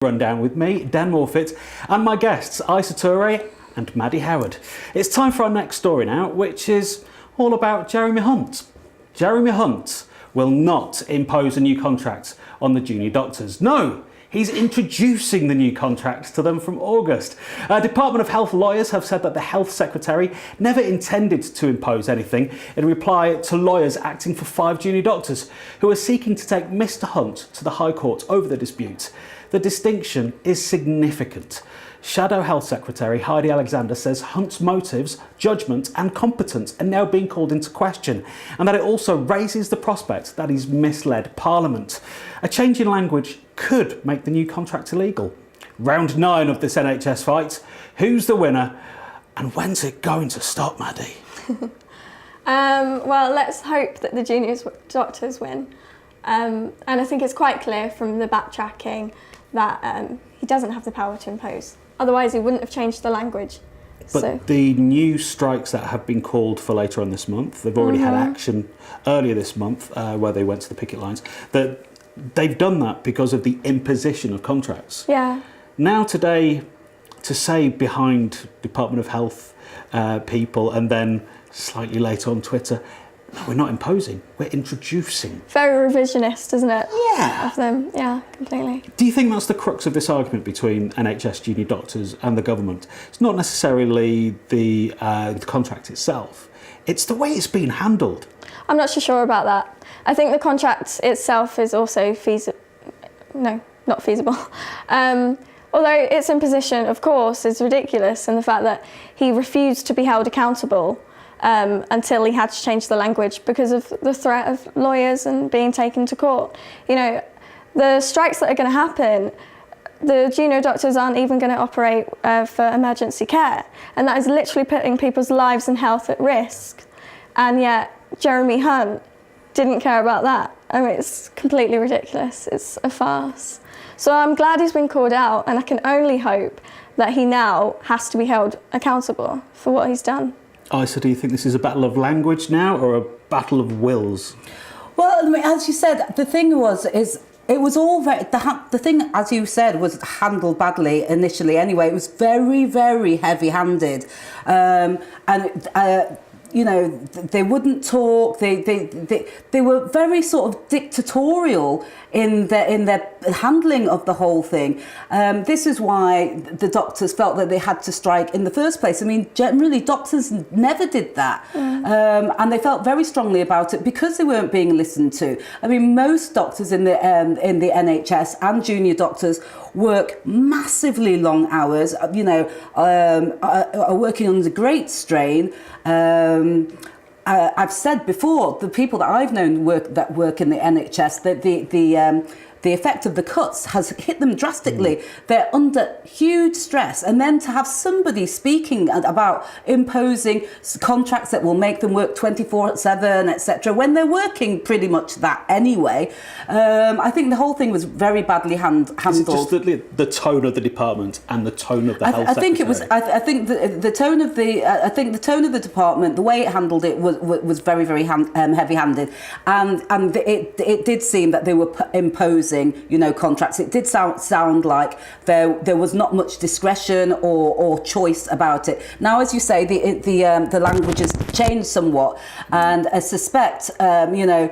Rundown with me, Dan Morfitt, and my guests, Ayesa Toure and Madie Howard. It's time for our next story now, which is all about Jeremy Hunt. Jeremy Hunt will not impose a new contract on the junior doctors. No, he's introducing the new contracts to them from August. Department of Health lawyers have said that the Health Secretary never intended to impose anything in reply to lawyers acting for 5 junior doctors who are seeking to take Mr Hunt to the High Court over the dispute. The distinction is significant. Shadow Health Secretary Heidi Alexander says Hunt's motives, judgment and competence are now being called into question, and that it also raises the prospect that he's misled Parliament. A change in language could make the new contract illegal. Round 9 of this NHS fight. Who's the winner and when's it going to stop, Madie? Well, let's hope that the junior doctors win. And I think it's quite clear from the backtracking that he doesn't have the power to impose. Otherwise, he wouldn't have changed the language. But the new strikes that have been called for later on this month, they've already had action earlier this month where they went to the picket lines, that they've done that because of the imposition of contracts. Yeah. Now today, to say behind Department of Health people and then slightly later on Twitter, no, we're not imposing, we're introducing. Very revisionist, isn't it? Yeah. Of them, yeah, completely. Do you think that's the crux of this argument between NHS junior doctors and the government? It's not necessarily the contract itself, it's the way it's been handled. I'm not so sure about that. I think the contract itself is also feasible. No, not feasible. Although its imposition, of course, is ridiculous, and the fact that he refused to be held accountable until he had to change the language because of the threat of lawyers and being taken to court. You know, the strikes that are going to happen, the junior doctors aren't even going to operate for emergency care, and that is literally putting people's lives and health at risk. And yet, Jeremy Hunt didn't care about that. I mean, it's completely ridiculous. It's a farce. So I'm glad he's been called out, and I can only hope that he now has to be held accountable for what he's done. Ayesa, do you think this is a battle of language now or a battle of wills? Well, I mean, as you said, the thing it was all very, the thing, as you said, was handled badly initially anyway. It was very, very heavy-handed. You know, they wouldn't talk. They were very sort of dictatorial in their handling of the whole thing. This is why the doctors felt that they had to strike in the first place. I mean, generally doctors never did that, and they felt very strongly about it because they weren't being listened to. I mean, most doctors in the NHS and junior doctors work massively long hours. You know, are working under great strain. I've said before, the people that I've known that work in the NHS, that the effect of the cuts has hit them drastically. They're under huge stress, and then to have somebody speaking about imposing contracts that will make them work 24/7, etc., when they're working pretty much that anyway, I think the whole thing was very badly handled. Is it just the tone of the department and the tone of the health secretary? I think it was. I think the tone of the. I think the tone of the department, the way it handled it was very, very heavy-handed, and it did seem that they were imposing, you know, contracts. It did sound like there was not much discretion or choice about it. Now, as you say, the language has changed somewhat, and I suspect, you know,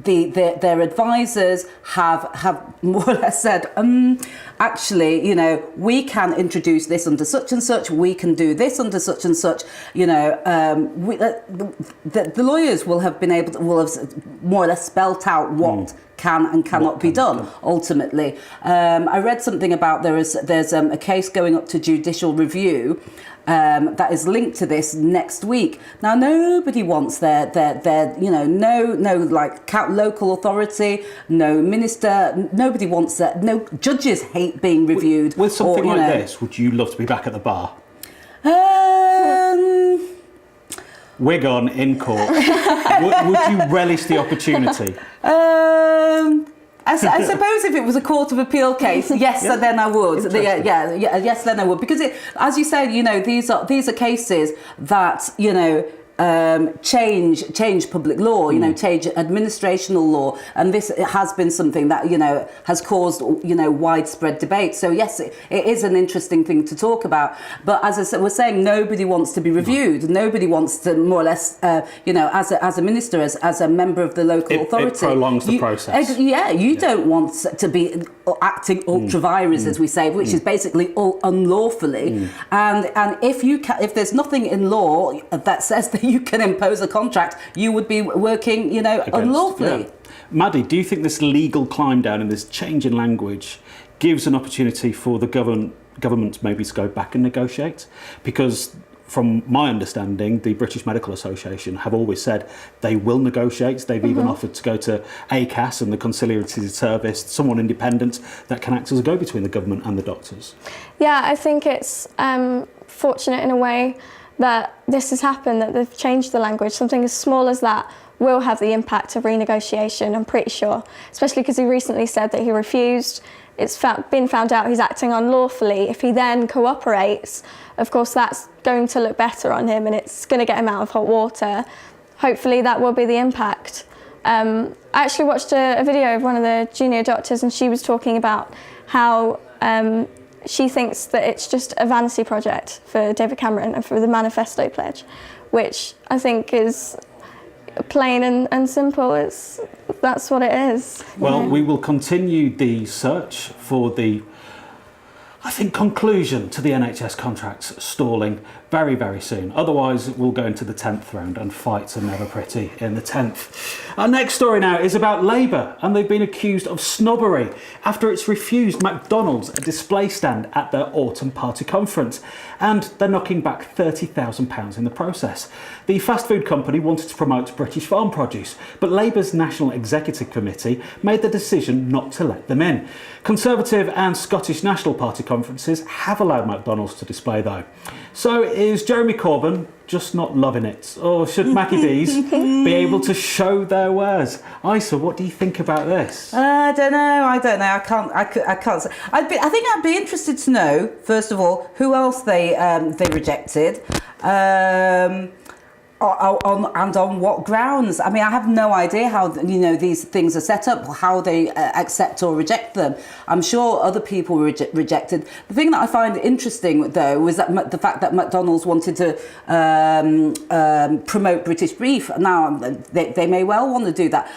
their advisors have more or less said, actually, you know, we can introduce this under such and such, we can do this under such and such, you know, the lawyers will have more or less spelt out what can and cannot be done ultimately. I read something about there's a case going up to judicial review that is linked to this next week. Now, nobody wants their you know, no like local authority, no minister, nobody wants that. No judges hate being reviewed. With something like this, would you love to be back at the bar? Wig on in court. would you relish the opportunity? I suppose if it was a Court of Appeal case, yes, then I would. Yes, then I would, because as you said, you know, these are cases that, you know, change public law, change administrational law, and this has been something that has caused widespread debate. So yes, it is an interesting thing to talk about. But as I said, we're saying nobody wants to be reviewed. Nobody wants to, more or less, as a minister, as a member of the local authority, it prolongs the process. You don't want to be acting ultra vires, as we say, which is basically unlawfully. And if there's nothing in law that says that you can impose a contract, you would be working, unlawfully. Yeah. Madie, do you think this legal climb down and this change in language gives an opportunity for the government maybe to go back and negotiate? Because from my understanding, the British Medical Association have always said they will negotiate. They've even offered to go to ACAS and the Conciliatory Service, someone independent that can act as a go-between the government and the doctors. Yeah, I think it's fortunate in a way that this has happened, that they've changed the language. Something as small as that will have the impact of renegotiation, I'm pretty sure, especially because he recently said that he refused. It's been found out he's acting unlawfully. If he then cooperates, of course that's going to look better on him and it's going to get him out of hot water. Hopefully that will be the impact. I actually watched a video of one of the junior doctors and she was talking about how she thinks that it's just a vanity project for David Cameron and for the Manifesto Pledge, which I think is plain and simple. That's what it is. Well, we will continue the search for the, I think, conclusion to the NHS contracts stalling very, very soon. Otherwise, we'll go into the 10th round and fights are never pretty in the 10th. Our next story now is about Labour, and they've been accused of snobbery after it's refused McDonald's a display stand at their autumn party conference, and they're knocking back £30,000 in the process. The fast food company wanted to promote British farm produce, but Labour's National Executive Committee made the decision not to let them in. Conservative and Scottish National Party conferences have allowed McDonald's to display though. So is Jeremy Corbyn just not loving it? Or should Mackie D's be able to show their wares? Ayesa, what do you think about this? I don't know. I can't say. I think I'd be interested to know, first of all, who else they rejected. On what grounds? I mean, I have no idea how these things are set up, how they accept or reject them. I'm sure other people were rejected. The thing that I find interesting, though, was that the fact that McDonald's wanted to promote British beef. Now, they may well want to do that.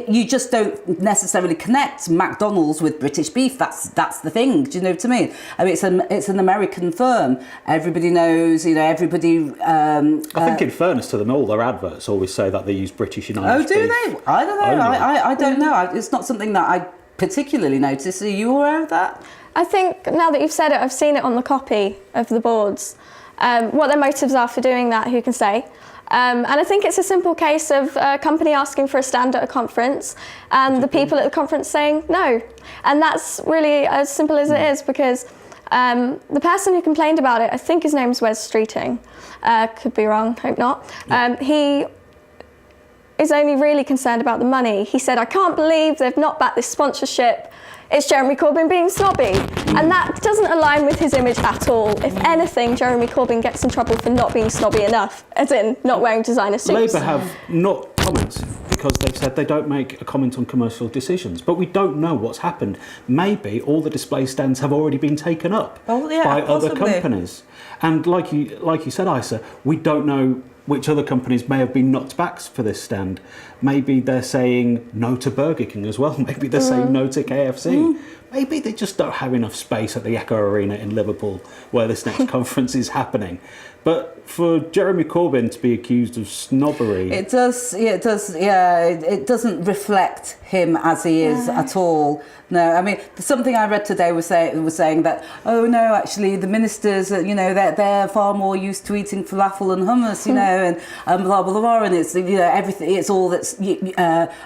You just don't necessarily connect McDonald's with British beef. That's the thing. Do you know what I mean? I mean, it's an American firm. Everybody knows. Everybody. I think in fairness to them, all their adverts always say that they use British United. Oh, do they? I don't know. I don't know. It's not something that I particularly notice. Are you aware of that? I think now that you've said it, I've seen it on the copy of the boards. What their motives are for doing that, who can say? And I think it's a simple case of a company asking for a stand at a conference and the people at the conference saying no. And that's really as simple as it is, because the person who complained about it, I think his name's Wes Streeting, could be wrong, hope not. He is only really concerned about the money. He said, I can't believe they've not backed this sponsorship. It's Jeremy Corbyn being snobby. And that doesn't align with his image at all. If anything, Jeremy Corbyn gets in trouble for not being snobby enough, as in not wearing designer suits. Labour have not commented because they've said they don't make a comment on commercial decisions. But we don't know what's happened. Maybe all the display stands have already been taken up by other companies. And like you said, Ayesa, we don't know which other companies may have been knocked back for this stand. Maybe they're saying no to Burger King as well. Maybe they're saying no to KFC. Maybe they just don't have enough space at the Echo Arena in Liverpool where this next conference is happening. But for Jeremy Corbyn to be accused of snobbery... It doesn't reflect him as he is at all. No, I mean, something I read today was saying that, oh no, actually the ministers, they're far more used to eating falafel and hummus, and blah, blah, blah, and it's, everything, it's all that's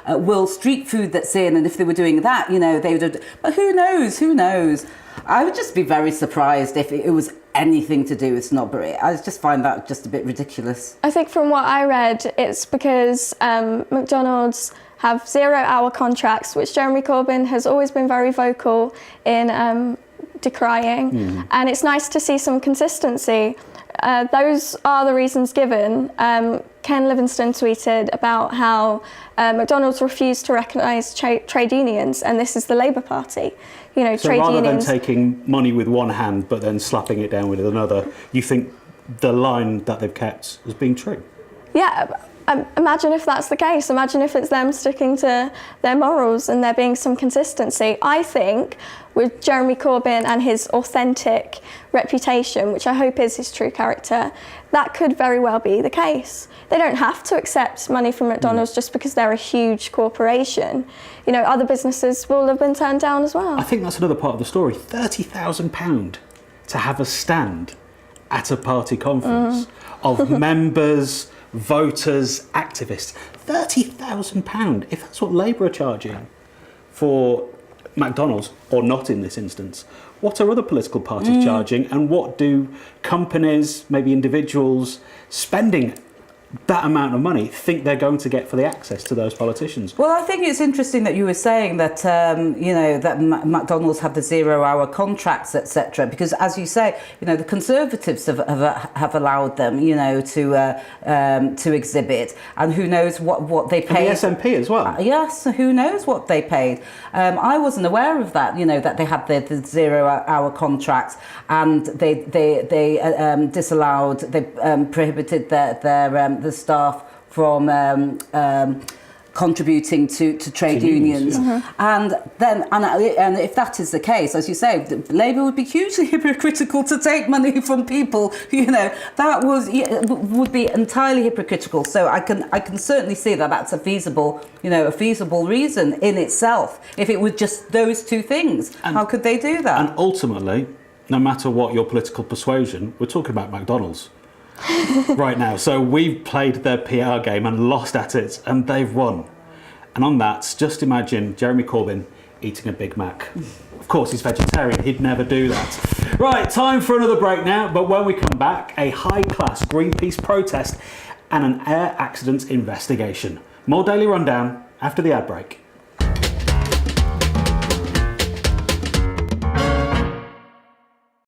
world street food that's in, and if they were doing that, they would have... But who knows? I would just be very surprised if it was anything to do with snobbery. I just find that just a bit ridiculous. I think from what I read, it's because McDonald's have 0-hour contracts, which Jeremy Corbyn has always been very vocal in decrying. And it's nice to see some consistency. those are the reasons given. Ken Livingstone tweeted about how McDonald's refused to recognise trade unions, and this is the Labour Party. You know, So trade rather unions. than taking money with one hand but then slapping it down with another, you think the line that they've kept has been true? Yeah, imagine if that's the case. Imagine if it's them sticking to their morals and there being some consistency. I think with Jeremy Corbyn and his authentic reputation, which I hope is his true character, that could very well be the case. They don't have to accept money from McDonald's just because they're a huge corporation. You know, other businesses will have been turned down as well. I think that's another part of the story. £30,000 to have a stand at a party conference of members, voters, activists. £30,000, if that's what Labour are charging for McDonald's, or not in this instance, what are other political parties charging, and what do companies, maybe individuals, spending that amount of money think they're going to get for the access to those politicians? Well, I think it's interesting that you were saying that, you know, that McDonald's have the 0-hour contracts, etc. Because, as you say, you know, the Conservatives have allowed them, you know, to exhibit, and who knows what they paid. And the SNP as well. Yes, who knows what they paid. I wasn't aware of that, you know, that they had the 0-hour contracts, and they disallowed, they prohibited their the staff from contributing to trade unions. And if that is the case, as you say, Labour would be hugely hypocritical to take money from people, you know, that would be entirely hypocritical. So I can certainly see that that's a feasible reason in itself. If it was just those two things, how could they do that? And ultimately, no matter what your political persuasion, we're talking about McDonald's right now. So we've played their PR game and lost at it, and they've won. And on that, just imagine Jeremy Corbyn eating a Big Mac. Of course, he's vegetarian. He'd never do that. Right, time for another break now. But when we come back, a high-class Greenpeace protest and an air accident investigation. More Daily Rundown after the ad break.